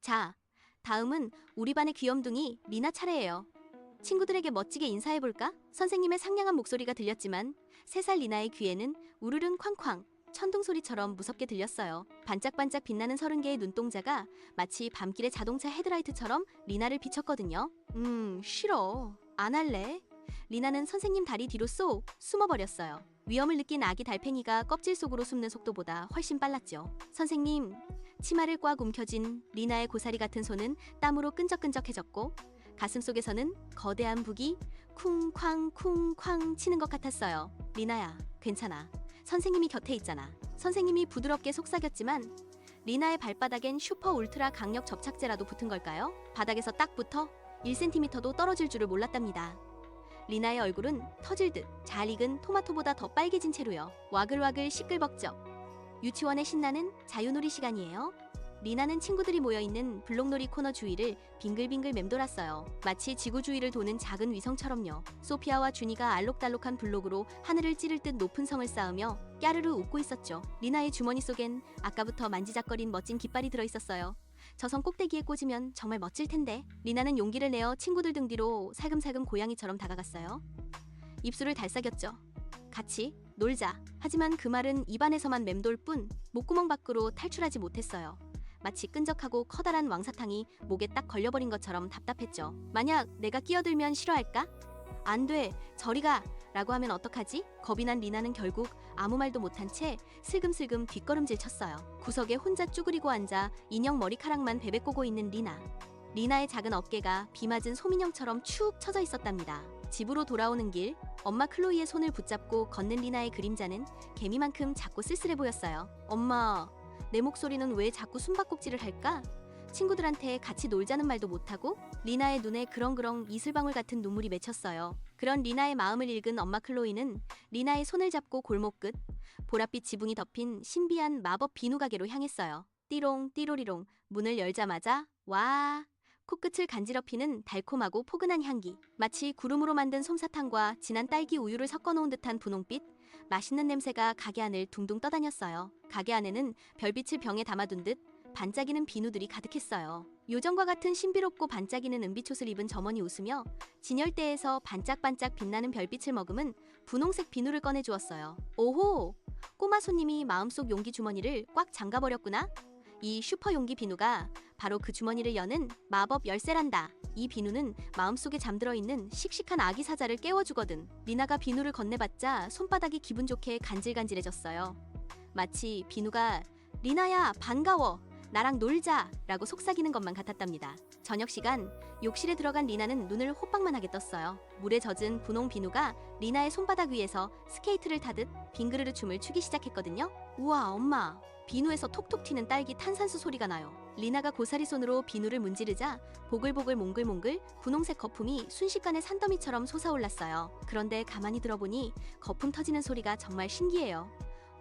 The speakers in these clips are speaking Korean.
자, 다음은 우리 반의 귀염둥이 리나 차례예요. 친구들에게 멋지게 인사해볼까? 선생님의 상냥한 목소리가 들렸지만 3살 리나의 귀에는 우르릉 쾅쾅 천둥 소리처럼 무섭게 들렸어요. 반짝반짝 빛나는 30개의 눈동자가 마치 밤길의 자동차 헤드라이트처럼 리나를 비췄거든요. 싫어. 안 할래. 리나는 선생님 다리 뒤로 쏙 숨어버렸어요. 위험을 느낀 아기 달팽이가 껍질 속으로 숨는 속도보다 훨씬 빨랐죠. 선생님, 치마를 꽉 움켜쥔 리나의 고사리 같은 손은 땀으로 끈적끈적해졌고 가슴 속에서는 거대한 북이 쿵쾅 쿵쾅 치는 것 같았어요. 리나야, 괜찮아. 선생님이 곁에 있잖아. 선생님이 부드럽게 속삭였지만 리나의 발바닥엔 슈퍼 울트라 강력 접착제라도 붙은 걸까요? 바닥에서 딱 붙어 1cm도 떨어질 줄을 몰랐답니다. 리나의 얼굴은 터질 듯 잘 익은 토마토보다 더 빨개진 채로요. 와글와글 시끌벅적. 유치원의 신나는 자유놀이 시간이에요. 리나는 친구들이 모여있는 블록놀이 코너 주위를 빙글빙글 맴돌았어요. 마치 지구 주위를 도는 작은 위성처럼요. 소피아와 주니가 알록달록한 블록으로 하늘을 찌를 듯 높은 성을 쌓으며 까르르 웃고 있었죠. 리나의 주머니 속엔 아까부터 만지작거린 멋진 깃발이 들어있었어요. 저 성 꼭대기에 꽂으면 정말 멋질 텐데. 리나는 용기를 내어 친구들 등 뒤로 살금살금 고양이처럼 다가갔어요. 입술을 달싹였죠. 같이 놀자. 하지만 그 말은 입안에서만 맴돌 뿐 목구멍 밖으로 탈출하지 못했어요. 마치 끈적하고 커다란 왕사탕이 목에 딱 걸려버린 것처럼 답답했죠. 만약 내가 끼어들면 싫어할까? 안 돼, 저리 가! 라고 하면 어떡하지? 겁이 난 리나는 결국 아무 말도 못한 채 슬금슬금 뒷걸음질 쳤어요. 구석에 혼자 쭈그리고 앉아 인형 머리카락만 베베꼬고 있는 리나. 리나의 작은 어깨가 비 맞은 소민형처럼 축 처져 있었답니다. 집으로 돌아오는 길, 엄마 클로이의 손을 붙잡고 걷는 리나의 그림자는 개미만큼 작고 쓸쓸해 보였어요. 엄마, 내 목소리는 왜 자꾸 숨바꼭질을 할까? 친구들한테 같이 놀자는 말도 못하고 리나의 눈에 그렁그렁 이슬방울 같은 눈물이 맺혔어요. 그런 리나의 마음을 읽은 엄마 클로이는 리나의 손을 잡고 골목 끝 보랏빛 지붕이 덮인 신비한 마법 비누 가게로 향했어요. 띠롱 띠로리롱 문을 열자마자 와, 코끝을 간지럽히는 달콤하고 포근한 향기. 마치 구름으로 만든 솜사탕과 진한 딸기 우유를 섞어놓은 듯한 분홍빛 맛있는 냄새가 가게 안을 둥둥 떠다녔어요. 가게 안에는 별빛을 병에 담아둔 듯 반짝이는 비누들이 가득했어요. 요정과 같은 신비롭고 반짝이는 은빛옷을 입은 점원이 웃으며 진열대에서 반짝반짝 빛나는 별빛을 머금은 분홍색 비누를 꺼내주었어요. 오호! 꼬마 손님이 마음속 용기 주머니를 꽉 잠가버렸구나? 이 슈퍼 용기 비누가 바로 그 주머니를 여는 마법 열쇠란다. 이 비누는 마음속에 잠들어 있는 씩씩한 아기 사자를 깨워주거든. 리나가 비누를 건네봤자 손바닥이 기분 좋게 간질간질해졌어요. 마치 비누가 리나야 반가워, 나랑 놀자 라고 속삭이는 것만 같았답니다. 저녁 시간, 욕실에 들어간 리나는 눈을 호빵만하게 떴어요. 물에 젖은 분홍 비누가 리나의 손바닥 위에서 스케이트를 타듯 빙그르르 춤을 추기 시작했거든요. 우와, 엄마, 비누에서 톡톡 튀는 딸기 탄산수 소리가 나요. 리나가 고사리 손으로 비누를 문지르자 보글보글 몽글몽글 분홍색 거품이 순식간에 산더미처럼 솟아올랐어요. 그런데 가만히 들어보니 거품 터지는 소리가 정말 신기해요.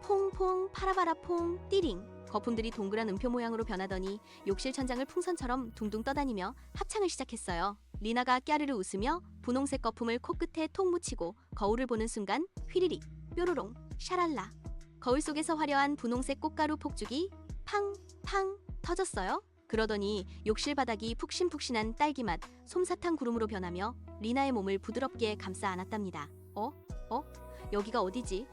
퐁퐁 파라바라 퐁 띠링. 거품들이 동그란 음표 모양으로 변하더니 욕실 천장을 풍선처럼 둥둥 떠다니며 합창을 시작했어요. 리나가 까르르 웃으며 분홍색 거품을 코끝에 톡 묻히고 거울을 보는 순간 휘리릭 뾰로롱 샤랄라. 거울 속에서 화려한 분홍색 꽃가루 폭죽이 팡팡 터졌어요. 그러더니 욕실 바닥이 푹신푹신한 딸기맛 솜사탕 구름으로 변하며 리나의 몸을 부드럽게 감싸 안았답니다. 여기가 어디지?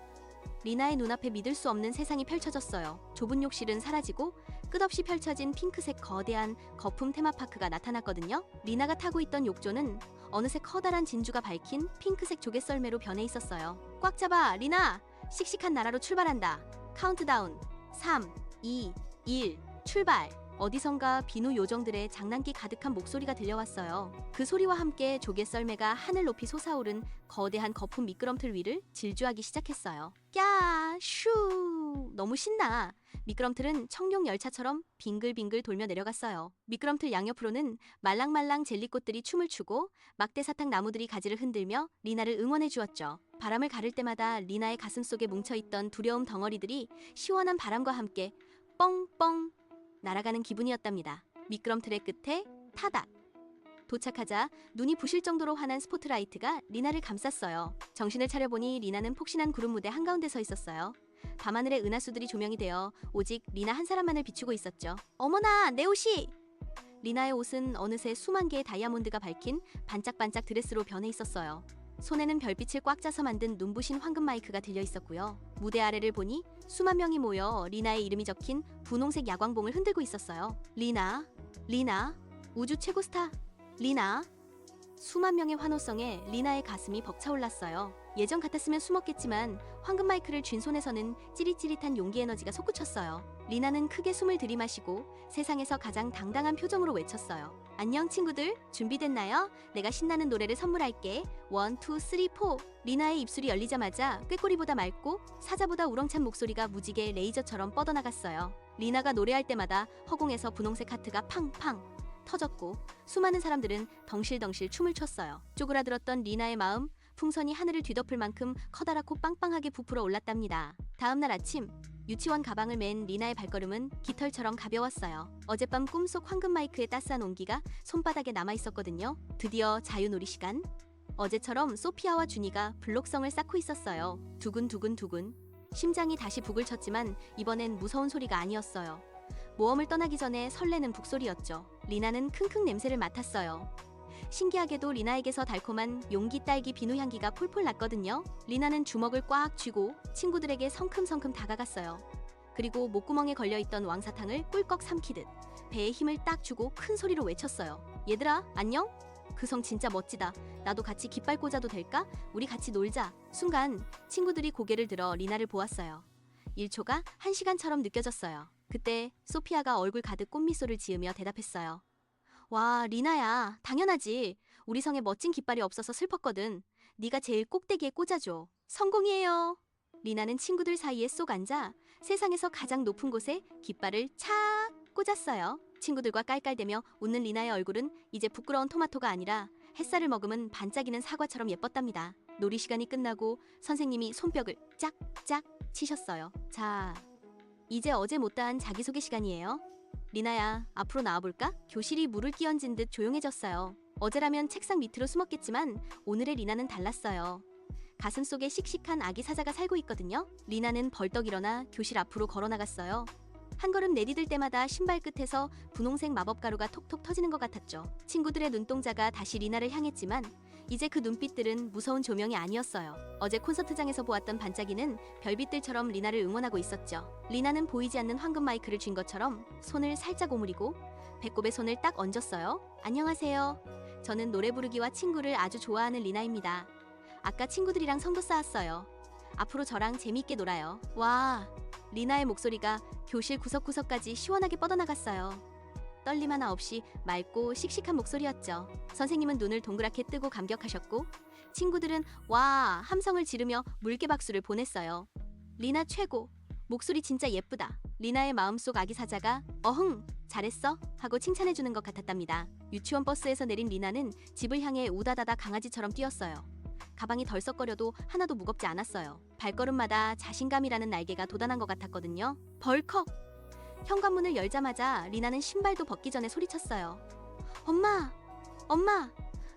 리나의 눈앞에 믿을 수 없는 세상이 펼쳐졌어요. 좁은 욕실은 사라지고 끝없이 펼쳐진 핑크색 거대한 거품 테마파크가 나타났거든요. 리나가 타고 있던 욕조는 어느새 커다란 진주가 밝힌 핑크색 조개 썰매로 변해 있었어요. 꽉 잡아, 리나! 씩씩한 나라로 출발한다. 카운트다운 3, 2, 1, 출발! 어디선가 비누 요정들의 장난기 가득한 목소리가 들려왔어요. 그 소리와 함께 조개 썰매가 하늘 높이 솟아오른 거대한 거품 미끄럼틀 위를 질주하기 시작했어요. 야, 슈! 너무 신나! 미끄럼틀은 청룡 열차처럼 빙글빙글 돌며 내려갔어요. 미끄럼틀 양옆으로는 말랑말랑 젤리꽃들이 춤을 추고 막대사탕 나무들이 가지를 흔들며 리나를 응원해 주었죠. 바람을 가를 때마다 리나의 가슴 속에 뭉쳐있던 두려움 덩어리들이 시원한 바람과 함께 뻥뻥 날아가는 기분이었답니다. 미끄럼틀의 끝에 타닥. 도착하자 눈이 부실 정도로 환한 스포트라이트가 리나를 감쌌어요. 정신을 차려보니 리나는 폭신한 구름 무대 한가운데 서 있었어요. 밤하늘의 은하수들이 조명이 되어 오직 리나 한 사람만을 비추고 있었죠. 어머나, 내 옷이! 리나의 옷은 어느새 수만 개의 다이아몬드가 밝힌 반짝반짝 드레스로 변해 있었어요. 손에는 별빛을 꽉 짜서 만든 눈부신 황금 마이크가 들려 있었고요. 무대 아래를 보니 수만 명이 모여 리나의 이름이 적힌 분홍색 야광봉을 흔들고 있었어요. 리나, 리나, 우주 최고 스타, 리나. 수만 명의 환호성에 리나의 가슴이 벅차올랐어요. 예전 같았으면 숨었겠지만 황금 마이크를 쥔 손에서는 찌릿찌릿한 용기 에너지가 솟구쳤어요. 리나는 크게 숨을 들이마시고 세상에서 가장 당당한 표정으로 외쳤어요. 안녕 친구들, 준비됐나요? 내가 신나는 노래를 선물할게. 1, 2, 3, 4. 리나의 입술이 열리자마자 꾀꼬리보다 맑고 사자보다 우렁찬 목소리가 무지개 레이저처럼 뻗어나갔어요. 리나가 노래할 때마다 허공에서 분홍색 하트가 팡팡 터졌고 수많은 사람들은 덩실덩실 춤을 췄어요. 쪼그라들었던 리나의 마음, 풍선이 하늘을 뒤덮을 만큼 커다랗고 빵빵하게 부풀어 올랐답니다. 다음날 아침, 유치원 가방을 맨 리나의 발걸음은 깃털처럼 가벼웠어요. 어젯밤 꿈속 황금 마이크의 따스한 온기가 손바닥에 남아있었거든요. 드디어 자유놀이 시간. 어제처럼 소피아와 준이가 블록성을 쌓고 있었어요. 두근두근두근. 심장이 다시 북을 쳤지만 이번엔 무서운 소리가 아니었어요. 모험을 떠나기 전에 설레는 북소리였죠. 리나는 킁킁 냄새를 맡았어요. 신기하게도 리나에게서 달콤한 용기 딸기 비누 향기가 폴폴 났거든요. 리나는 주먹을 꽉 쥐고 친구들에게 성큼성큼 다가갔어요. 그리고 목구멍에 걸려있던 왕사탕을 꿀꺽 삼키듯 배에 힘을 딱 주고 큰 소리로 외쳤어요. 얘들아, 안녕? 그 성 진짜 멋지다. 나도 같이 깃발 꽂아도 될까? 우리 같이 놀자. 순간 친구들이 고개를 들어 리나를 보았어요. 1초가 1시간처럼 느껴졌어요. 그때 소피아가 얼굴 가득 꽃미소를 지으며 대답했어요. 와, 리나야, 당연하지. 우리 성에 멋진 깃발이 없어서 슬펐거든. 네가 제일 꼭대기에 꽂아줘. 성공이에요. 리나는 친구들 사이에 쏙 앉아 세상에서 가장 높은 곳에 깃발을 착 꽂았어요. 친구들과 깔깔대며 웃는 리나의 얼굴은 이제 부끄러운 토마토가 아니라 햇살을 머금은 반짝이는 사과처럼 예뻤답니다. 놀이 시간이 끝나고 선생님이 손뼉을 짝짝 치셨어요. 자, 이제 어제 못다한 자기소개 시간이에요. 리나야, 앞으로 나와볼까? 교실이 물을 끼얹은 듯 조용해졌어요. 어제라면 책상 밑으로 숨었겠지만 오늘의 리나는 달랐어요. 가슴속에 씩씩한 아기 사자가 살고 있거든요. 리나는 벌떡 일어나 교실 앞으로 걸어나갔어요. 한 걸음 내디딜 때마다 신발 끝에서 분홍색 마법가루가 톡톡 터지는 것 같았죠. 친구들의 눈동자가 다시 리나를 향했지만 이제 그 눈빛들은 무서운 조명이 아니었어요. 어제 콘서트장에서 보았던 반짝이는 별빛들처럼 리나를 응원하고 있었죠. 리나는 보이지 않는 황금 마이크를 쥔 것처럼 손을 살짝 오므리고 배꼽에 손을 딱 얹었어요. 안녕하세요. 저는 노래 부르기와 친구를 아주 좋아하는 리나입니다. 아까 친구들이랑 성도 쌓았어요. 앞으로 저랑 재미있게 놀아요. 와, 리나의 목소리가 교실 구석구석까지 시원하게 뻗어나갔어요. 떨림 하나 없이 맑고 씩씩한 목소리였죠. 선생님은 눈을 동그랗게 뜨고 감격하셨고 친구들은 와 함성을 지르며 물개 박수를 보냈어요. 리나 최고! 목소리 진짜 예쁘다. 리나의 마음속 아기 사자가 어흥! 잘했어! 하고 칭찬해주는 것 같았답니다. 유치원 버스에서 내린 리나는 집을 향해 우다다다 강아지처럼 뛰었어요. 가방이 덜썩거려도 하나도 무겁지 않았어요. 발걸음마다 자신감이라는 날개가 돋아난 것 같았거든요. 벌컥! 현관문을 열자마자 리나는 신발도 벗기 전에 소리쳤어요. 엄마! 엄마!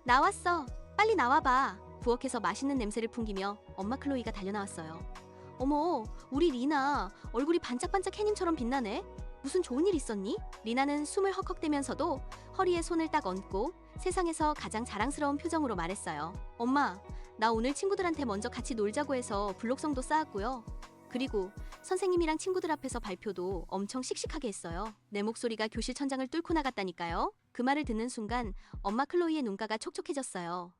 나왔어! 빨리 나와봐! 부엌에서 맛있는 냄새를 풍기며 엄마 클로이가 달려나왔어요. 어머, 우리 리나 얼굴이 반짝반짝 해님처럼 빛나네? 무슨 좋은 일 있었니? 리나는 숨을 헉헉대면서도 허리에 손을 딱 얹고 세상에서 가장 자랑스러운 표정으로 말했어요. 엄마, 나 오늘 친구들한테 먼저 같이 놀자고 해서 블록성도 쌓았고요. 그리고 선생님이랑 친구들 앞에서 발표도 엄청 씩씩하게 했어요. 내 목소리가 교실 천장을 뚫고 나갔다니까요. 그 말을 듣는 순간 엄마 클로이의 눈가가 촉촉해졌어요.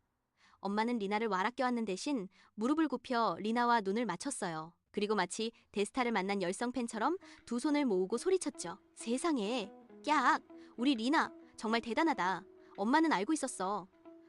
엄마는 리나를 와락 껴안는 대신 무릎을 굽혀 리나와 눈을 맞췄어요. 그리고 마치 대스타를 만난 열성 팬처럼 두 손을 모으고 소리쳤죠. 세상에, 깍! 우리 리나 정말 대단하다. 엄마는 알고 있었어.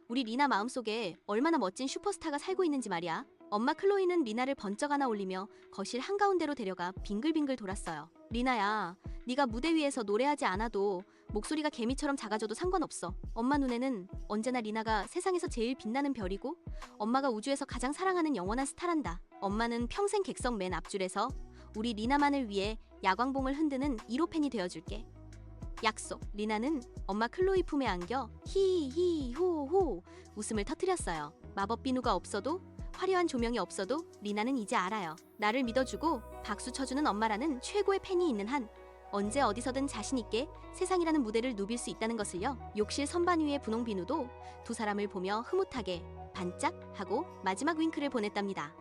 우리 리나 마음속에 얼마나 멋진 슈퍼스타가 살고 있는지 말이야. 엄마 클로이는 리나를 번쩍 안아 올리며 거실 한가운데로 데려가 빙글빙글 돌았어요. 리나야, 네가 무대 위에서 노래하지 않아도 목소리가 개미처럼 작아져도 상관없어. 엄마 눈에는 언제나 리나가 세상에서 제일 빛나는 별이고 엄마가 우주에서 가장 사랑하는 영원한 스타란다. 엄마는 평생 객석 맨 앞줄에서 우리 리나만을 위해 야광봉을 흔드는 1호 팬이 되어줄게. 약속. 리나는 엄마 클로이 품에 안겨 히히호호 웃음을 터뜨렸어요. 마법 비누가 없어도 화려한 조명이 없어도 리나는 이제 알아요. 나를 믿어주고 박수 쳐주는 엄마라는 최고의 팬이 있는 한 언제 어디서든 자신있게 세상이라는 무대를 누빌 수 있다는 것을요. 욕실 선반 위의 분홍 비누도 두 사람을 보며 흐뭇하게 반짝하고 마지막 윙크를 보냈답니다.